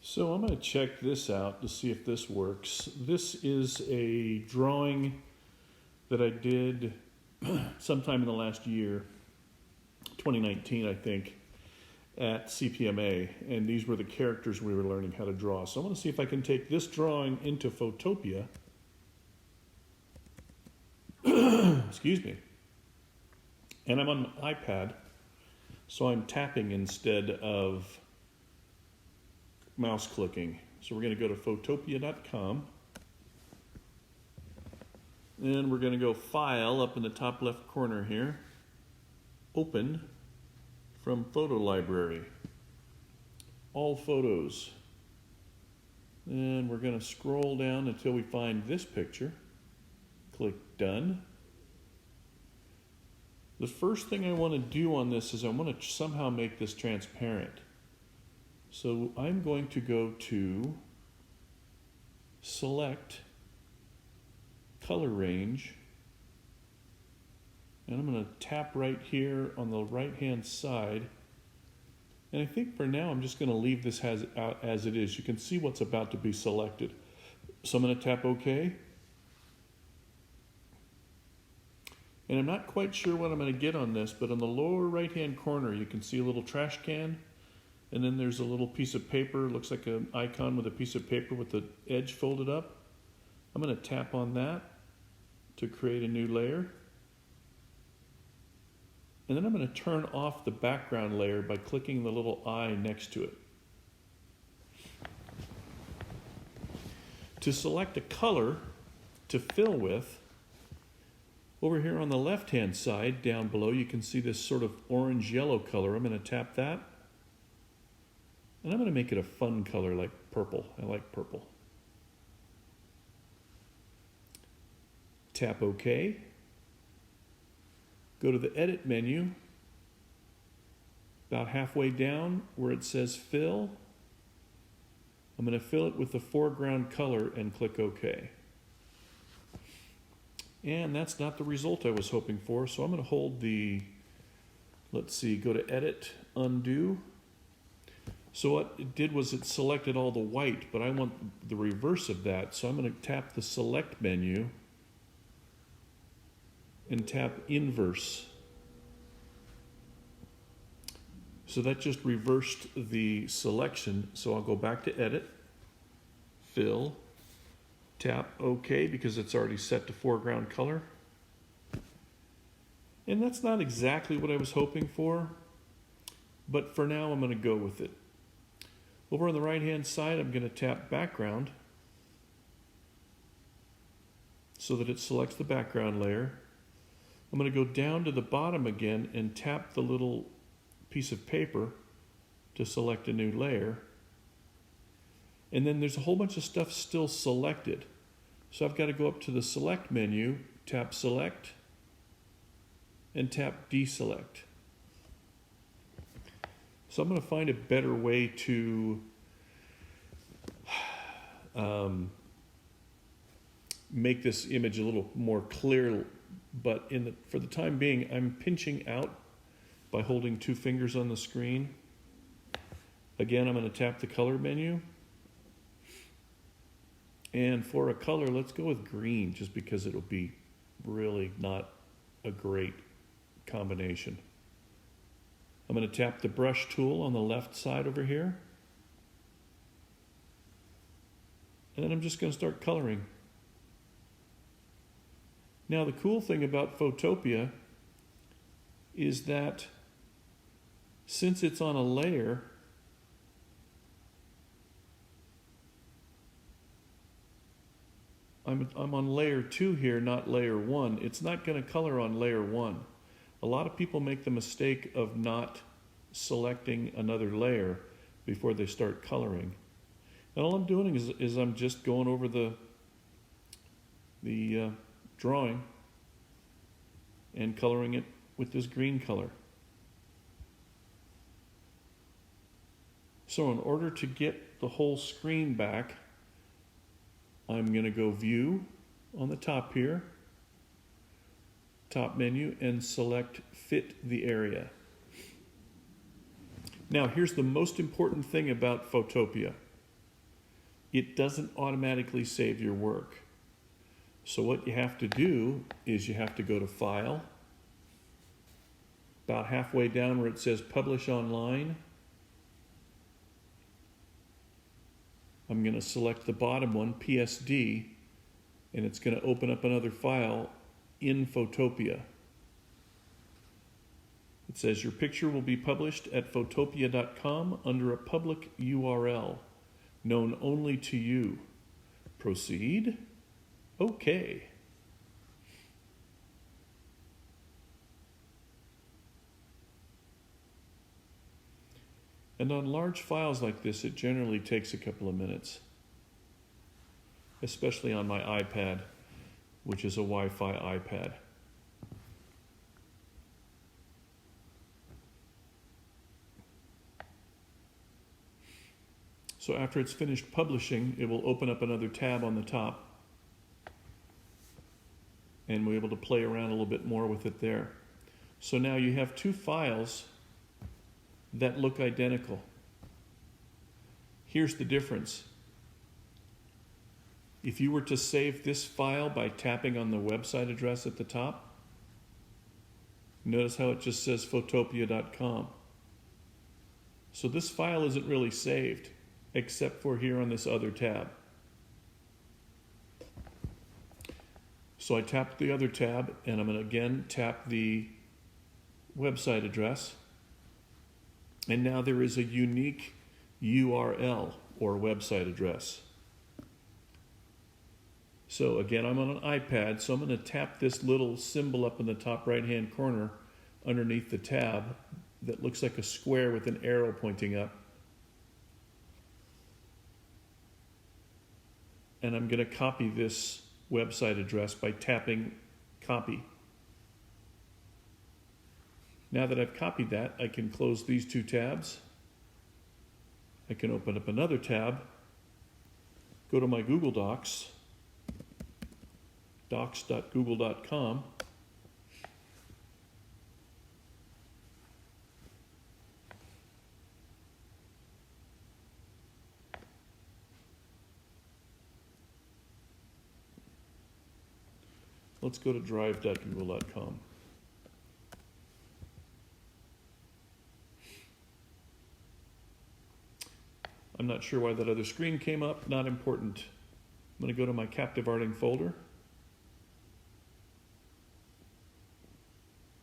So I'm going to check this out to see if this works. This is a drawing that I did sometime in the last year, 2019 I think, at CPMA, and these were the characters we were learning how to draw. So I want to see if I can take this drawing into Photopea, excuse me, and I'm on my iPad, so I'm tapping instead of mouse clicking. So we're going to go to photopea.com, and we're going to go File up in the top left corner here, Open from Photo Library, All Photos. And we're going to scroll down until we find this picture. Click Done. The first thing I want to do on this is I want to somehow make this transparent. So I'm going to go to Select Color Range, and I'm going to tap right here on the right hand side, and I think for now I'm just going to leave this as it is. You can see what's about to be selected. So I'm going to tap OK, and I'm not quite sure what I'm going to get on this, but on the lower right hand corner you can see a little trash can. And then there's a little piece of paper, looks like an icon with a piece of paper with the edge folded up. I'm going to tap on that to create a new layer. And then I'm going to turn off the background layer by clicking the little eye next to it. To select a color to fill with, over here on the left-hand side, down below, you can see this sort of orange-yellow color. I'm going to tap that. And I'm going to make it a fun color like purple. I like purple. Tap OK. Go to the Edit menu. About halfway down where it says Fill, I'm going to fill it with the foreground color and click OK. And that's not the result I was hoping for, so I'm going to hold the, let's see, go to Edit, Undo. So what it did was it selected all the white, but I want the reverse of that. So I'm going to tap the Select menu and tap Inverse. So that just reversed the selection. So I'll go back to Edit, Fill, tap OK because it's already set to foreground color. And that's not exactly what I was hoping for, but for now I'm going to go with it. Over on the right hand side, I'm going to tap background so that it selects the background layer. I'm going to go down to the bottom again and tap the little piece of paper to select a new layer. And then there's a whole bunch of stuff still selected. So I've got to go up to the Select menu, tap Select, and tap Deselect. So I'm going to find a better way to make this image a little more clear, but for the time being, I'm pinching out by holding two fingers on the screen. Again, I'm going to tap the Color menu. And for a color, let's go with green, just because it'll be really not a great combination. I'm going to tap the brush tool on the left side over here. And then I'm just going to start coloring. Now the cool thing about Photopea is that since it's on a layer, I'm on layer 2 here, not layer 1. It's not going to color on layer 1. A lot of people make the mistake of not selecting another layer before they start coloring. And all I'm doing is I'm just going over the drawing and coloring it with this green color. So in order to get the whole screen back, I'm going to go View on the top here, top menu, and select Fit the Area. Now here's the most important thing about Photopea. it doesn't automatically save your work. So what you have to do is you have to go to File, about halfway down where it says Publish Online. I'm going to select the bottom one, PSD, and it's going to open up another file in Photopea. It says your picture will be published at photopea.com under a public URL known only to you. Proceed. Okay. And on large files like this, it generally takes a couple of minutes, especially on my iPad, which is a Wi-Fi iPad. So after it's finished publishing, it will open up another tab on the top, and we're able to play around a little bit more with it there. So now you have two files that look identical. Here's the difference. If you were to save this file by tapping on the website address at the top, notice how it just says photopea.com. So this file isn't really saved, except for here on this other tab. So I tapped the other tab, and I'm going to again tap the website address. And now there is a unique URL or website address. So again, I'm on an iPad, so I'm going to tap this little symbol up in the top right-hand corner underneath the tab that looks like a square with an arrow pointing up. And I'm going to copy this website address by tapping Copy. Now that I've copied that, I can close these two tabs. I can open up another tab, go to my Google Docs, docs.google.com, let's go to drive.google.com. I'm not sure why that other screen came up, not important. I'm going to go to my Captive Arting folder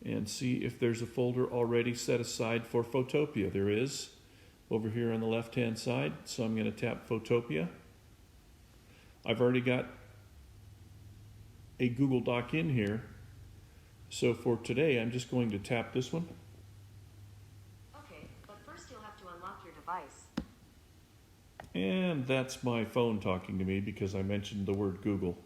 and see if there's a folder already set aside for Photopea. There is, over here on the left-hand side, so I'm going to tap Photopea. I've already got a Google Doc in here, so for today I'm just going to tap this one. Okay, but first you'll have to unlock your device. And that's my phone talking to me because I mentioned the word Google.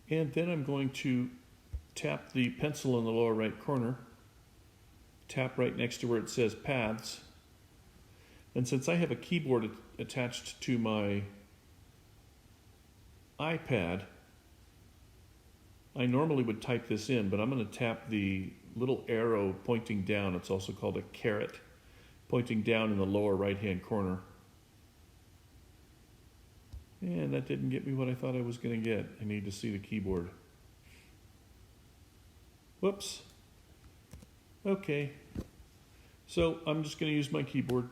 And then I'm going to tap the pencil in the lower right corner, tap right next to where it says Paths. And since I have a keyboard attached to my iPad, I normally would type this in, but I'm going to tap the little arrow pointing down. It's also called a caret, pointing down in the lower right-hand corner. And that didn't get me what I thought I was going to get. I need to see the keyboard. Whoops. Okay. So I'm just going to use my keyboard.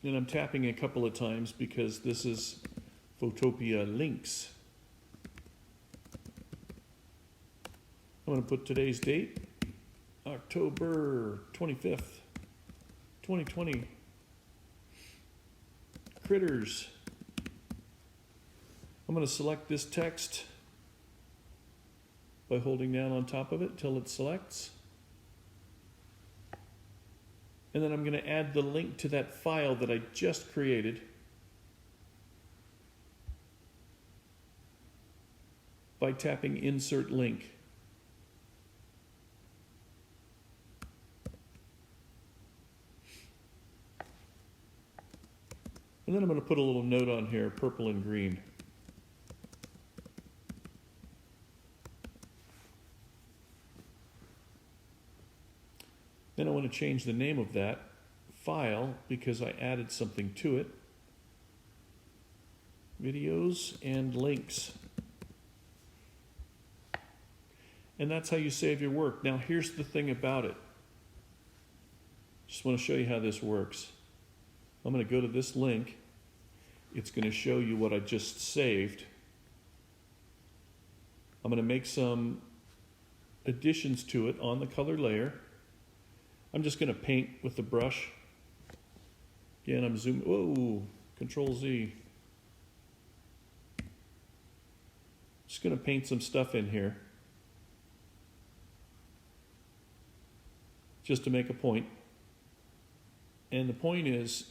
And I'm tapping a couple of times because this is Photopea Links. I'm going to put today's date, October 25th, 2020. Critters. I'm going to select this text by holding down on top of it till it selects. And then I'm going to add the link to that file that I just created by tapping Insert Link. And then I'm going to put a little note on here, purple and green. Then I want to change the name of that file because I added something to it. Videos and links. And that's how you save your work. Now here's the thing about it. Just want to show you how this works. I'm going to go to this link. It's going to show you what I just saved. I'm going to make some additions to it on the color layer. I'm just going to paint with the brush. Again, I'm zooming. Whoa, Control Z. Just going to paint some stuff in here. Just to make a point. And the point is,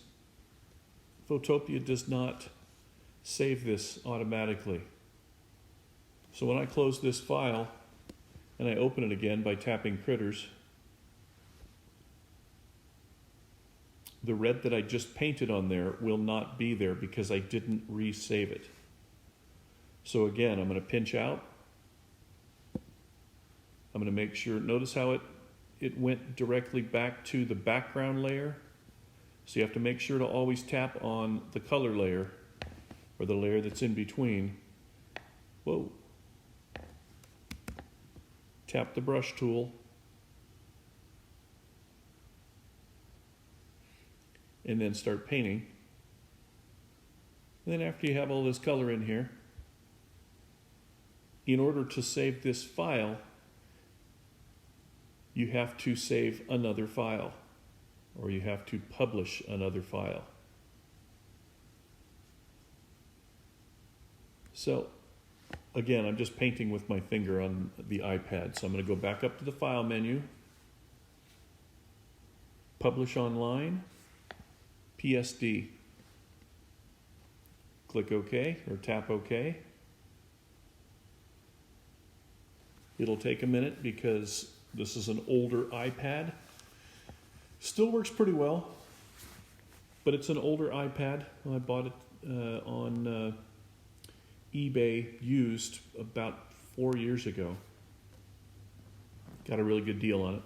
Photopea does not save this automatically. So when I close this file and I open it again by tapping Critters, the red that I just painted on there will not be there because I didn't resave it. So again, I'm going to pinch out. I'm going to make sure, notice how it went directly back to the background layer. So you have to make sure to always tap on the color layer or the layer that's in between. Whoa. Tap the brush tool. And then start painting. And then after you have all this color in here, in order to save this file, you have to save another file, or you have to publish another file. So, again, I'm just painting with my finger on the iPad. So I'm going to go back up to the File menu, Publish Online, PSD. Click OK, or tap OK. It'll take a minute because this is an older iPad. Still works pretty well, but it's an older iPad. I bought it on eBay used about 4 years ago. Got a really good deal on it.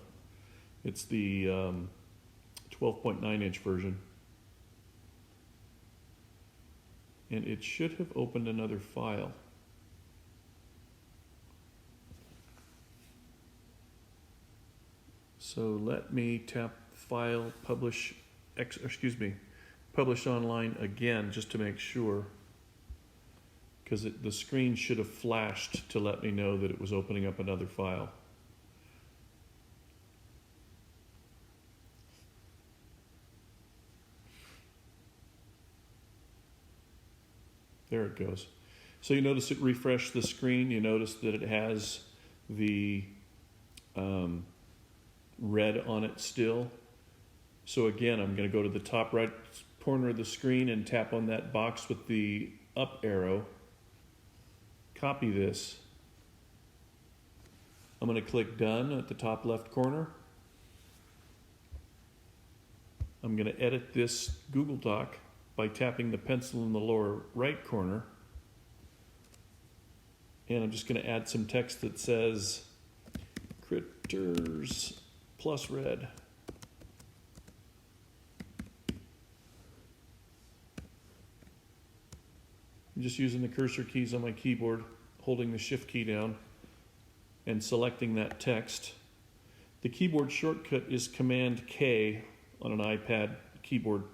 It's the 12.9-inch version. And it should have opened another file. So let me tap File, Publish Online again just to make sure, because the screen should have flashed to let me know that it was opening up another file. There it goes. So you notice it refreshed the screen. You notice that it has the red on it still. So again, I'm going to go to the top right corner of the screen and tap on that box with the up arrow. Copy this. I'm going to click Done at the top left corner. I'm going to edit this Google Doc by tapping the pencil in the lower right corner. And I'm just going to add some text that says Critters plus red. I'm just using the cursor keys on my keyboard, holding the Shift key down and selecting that text. The keyboard shortcut is Command K on an iPad keyboard.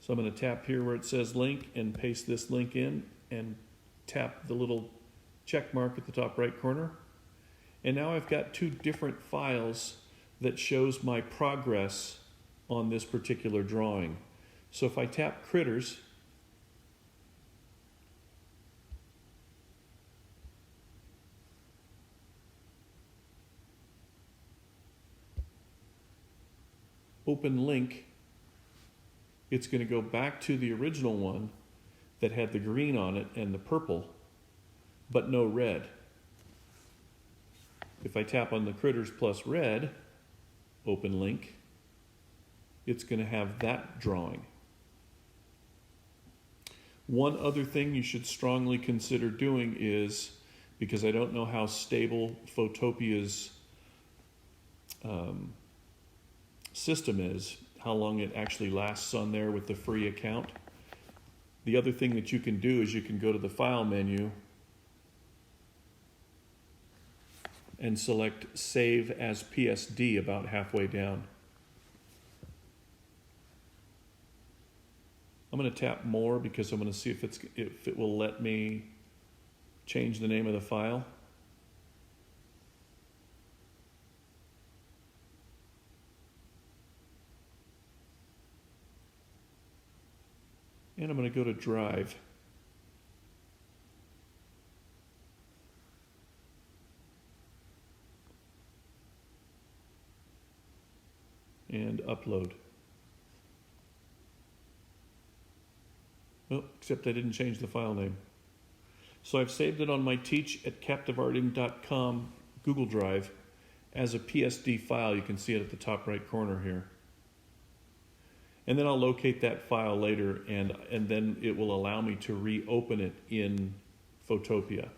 So I'm going to tap here where it says link and paste this link in and tap the little check mark at the top right corner. And now I've got two different files that shows my progress on this particular drawing. So if I tap Critters, open link, it's going to go back to the original one that had the green on it and the purple, but no red. If I tap on the Critters plus red, open link, it's going to have that drawing. One other thing you should strongly consider doing is, because I don't know how stable Photopia's system is, how long it actually lasts on there with the free account. The other thing that you can do is you can go to the File menu and select Save as PSD about halfway down. I'm going to tap More because I'm going to see if it will let me change the name of the file. And I'm going to go to Drive. And Upload. Oh, except I didn't change the file name. So I've saved it on my teach@captivearting.com Google Drive as a PSD file. You can see it at the top right corner here. And then I'll locate that file later, and then it will allow me to reopen it in Photopea.